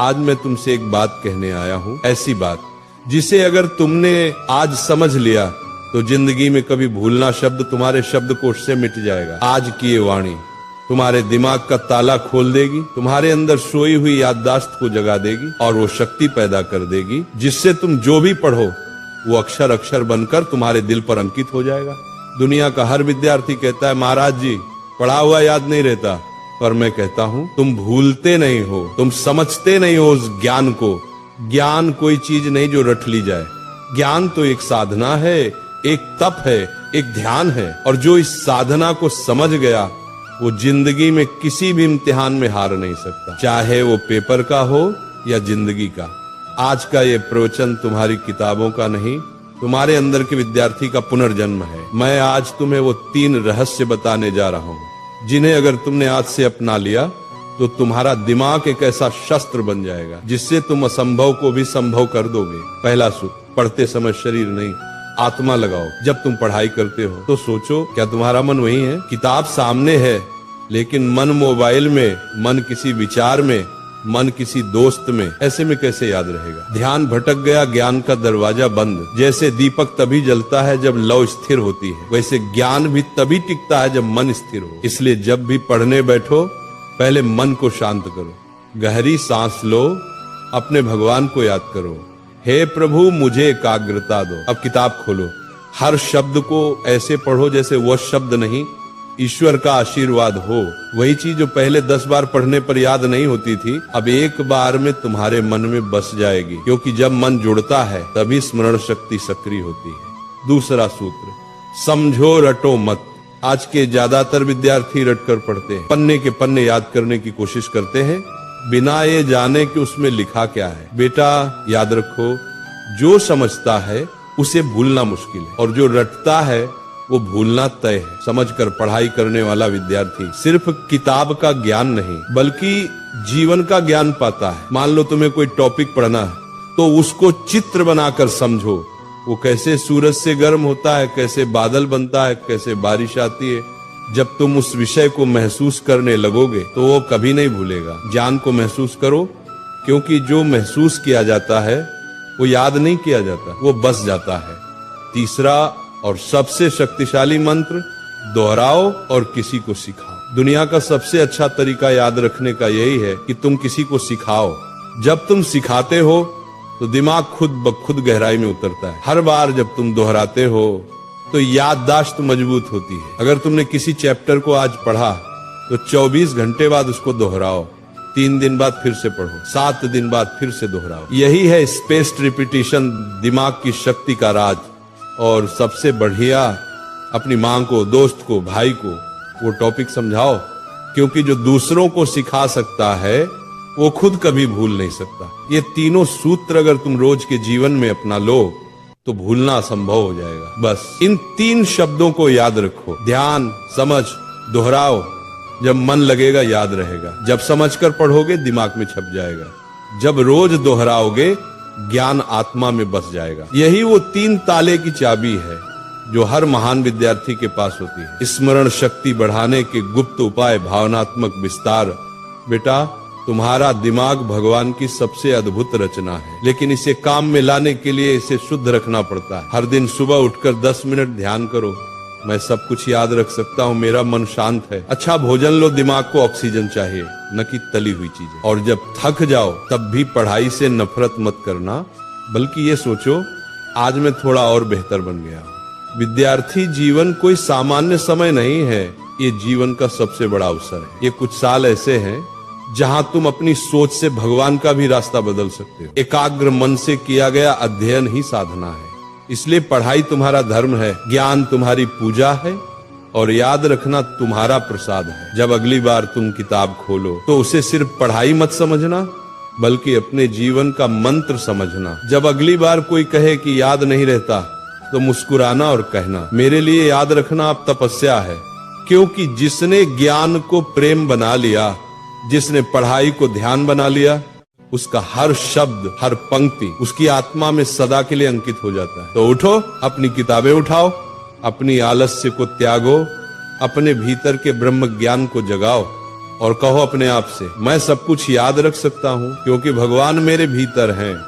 आज मैं तुमसे एक बात कहने आया हूं, ऐसी बात जिसे अगर तुमने आज समझ लिया तो जिंदगी में कभी भूलना शब्द तुम्हारे शब्दकोश से मिट जाएगा। आज की ये वाणी तुम्हारे दिमाग का ताला खोल देगी, तुम्हारे अंदर सोई हुई याददाश्त को जगा देगी और वो शक्ति पैदा कर देगी जिससे तुम जो भी पढ़ो वो अक्षर अक्षर बनकर तुम्हारे दिल पर अंकित हो जाएगा। दुनिया का हर विद्यार्थी कहता है महाराज जी पढ़ा हुआ याद नहीं रहता, पर मैं कहता हूं तुम भूलते नहीं हो, तुम समझते नहीं हो उस ज्ञान को। ज्ञान कोई चीज नहीं जो रट ली जाए, ज्ञान तो एक साधना है, एक तप है, एक ध्यान है, और जो इस साधना को समझ गया वो जिंदगी में किसी भी इम्तिहान में हार नहीं सकता, चाहे वो पेपर का हो या जिंदगी का। आज का ये प्रवचन तुम्हारी किताबों का नहीं, तुम्हारे अंदर के विद्यार्थी का पुनर्जन्म है। मैं आज तुम्हें वो 3 रहस्य बताने जा रहा हूं जिन्हें अगर तुमने आज से अपना लिया तो तुम्हारा दिमाग एक ऐसा शस्त्र बन जाएगा जिससे तुम असंभव को भी संभव कर दोगे। पहला सूत्र, पढ़ते समय शरीर नहीं आत्मा लगाओ। जब तुम पढ़ाई करते हो तो सोचो क्या तुम्हारा मन वही है? किताब सामने है लेकिन मन मोबाइल में, मन किसी विचार में, मन किसी दोस्त में, ऐसे में कैसे याद रहेगा? ध्यान भटक गया, ज्ञान का दरवाजा बंद। जैसे दीपक तभी जलता है जब लौ स्थिर होती है, वैसे ज्ञान भी तभी टिकता है जब मन स्थिर हो। इसलिए जब भी पढ़ने बैठो पहले मन को शांत करो, गहरी सांस लो, अपने भगवान को याद करो, हे प्रभु मुझे एकाग्रता दो। अब किताब खोलो, हर शब्द को ऐसे पढ़ो जैसे वह शब्द नहीं ईश्वर का आशीर्वाद हो। वही चीज जो पहले 10 बार पढ़ने पर याद नहीं होती थी अब एक बार में तुम्हारे मन में बस जाएगी, क्योंकि जब मन जुड़ता है तभी स्मरण शक्ति सक्रिय होती है। दूसरा सूत्र, समझो रटो मत। आज के ज्यादातर विद्यार्थी रटकर पढ़ते हैं, पन्ने के पन्ने याद करने की कोशिश करते हैं बिना ये जाने कि उसमें लिखा क्या है। बेटा याद रखो, जो समझता है उसे भूलना मुश्किल है और जो रटता है वो भूलना तय है। समझकर पढ़ाई करने वाला विद्यार्थी सिर्फ किताब का ज्ञान नहीं बल्कि जीवन का ज्ञान पाता है। मान लो तुम्हें कोई टॉपिक पढ़ना है तो उसको चित्र बनाकर समझो, वो कैसे सूरज से गर्म होता है, कैसे बादल बनता है, कैसे बारिश आती है। जब तुम उस विषय को महसूस करने लगोगे तो वो कभी नहीं भूलेगा। ज्ञान को महसूस करो, क्योंकि जो महसूस किया जाता है वो याद नहीं किया जाता, वो बस जाता है। तीसरा और सबसे शक्तिशाली मंत्र, दोहराओ और किसी को सिखाओ। दुनिया का सबसे अच्छा तरीका याद रखने का यही है कि तुम किसी को सिखाओ। जब तुम सिखाते हो तो दिमाग खुद ब खुद गहराई में उतरता है। हर बार जब तुम दोहराते हो तो याददाश्त मजबूत होती है। अगर तुमने किसी चैप्टर को आज पढ़ा तो 24 घंटे बाद उसको दोहराओ, 3 दिन बाद फिर से पढ़ो, 7 दिन बाद फिर से दोहराओ। यही है स्पेस्ड रिपीटिशन, दिमाग की शक्ति का राज। और सबसे बढ़िया, अपनी माँ को, दोस्त को, भाई को वो टॉपिक समझाओ, क्योंकि जो दूसरों को सिखा सकता है वो खुद कभी भूल नहीं सकता। ये तीनों सूत्र अगर तुम रोज के जीवन में अपना लो तो भूलना असंभव हो जाएगा। बस इन 3 शब्दों को याद रखो, ध्यान, समझ, दोहराओ। जब मन लगेगा याद रहेगा, जब समझकर पढ़ोगे दिमाग में छप जाएगा, जब रोज दोहराओगे ज्ञान आत्मा में बस जाएगा। यही वो 3 ताले की चाबी है जो हर महान विद्यार्थी के पास होती है। स्मरण शक्ति बढ़ाने के गुप्त उपाय, भावनात्मक विस्तार। बेटा तुम्हारा दिमाग भगवान की सबसे अद्भुत रचना है, लेकिन इसे काम में लाने के लिए इसे शुद्ध रखना पड़ता है। हर दिन सुबह उठकर 10 मिनट ध्यान करो, मैं सब कुछ याद रख सकता हूँ, मेरा मन शांत है। अच्छा भोजन लो, दिमाग को ऑक्सीजन चाहिए, न कि तली हुई चीजें। और जब थक जाओ तब भी पढ़ाई से नफरत मत करना, बल्कि ये सोचो आज मैं थोड़ा और बेहतर बन गया। विद्यार्थी जीवन कोई सामान्य समय नहीं है, ये जीवन का सबसे बड़ा अवसर है। ये कुछ साल ऐसे हैं जहां तुम अपनी सोच से भगवान का भी रास्ता बदल सकते हो। एकाग्र मन से किया गया अध्ययन ही साधना है। इसलिए पढ़ाई तुम्हारा धर्म है, ज्ञान तुम्हारी पूजा है और याद रखना तुम्हारा प्रसाद है। जब अगली बार तुम किताब खोलो तो उसे सिर्फ पढ़ाई मत समझना, बल्कि अपने जीवन का मंत्र समझना। जब अगली बार कोई कहे कि याद नहीं रहता तो मुस्कुराना और कहना, मेरे लिए याद रखना अब तपस्या है। क्योंकि जिसने ज्ञान को प्रेम बना लिया, जिसने पढ़ाई को ध्यान बना लिया, उसका हर शब्द, हर पंक्ति उसकी आत्मा में सदा के लिए अंकित हो जाता है। तो उठो, अपनी किताबें उठाओ, अपनी आलस्य को त्यागो, अपने भीतर के ब्रह्म ज्ञान को जगाओ और कहो अपने आप से, मैं सब कुछ याद रख सकता हूँ क्योंकि भगवान मेरे भीतर हैं।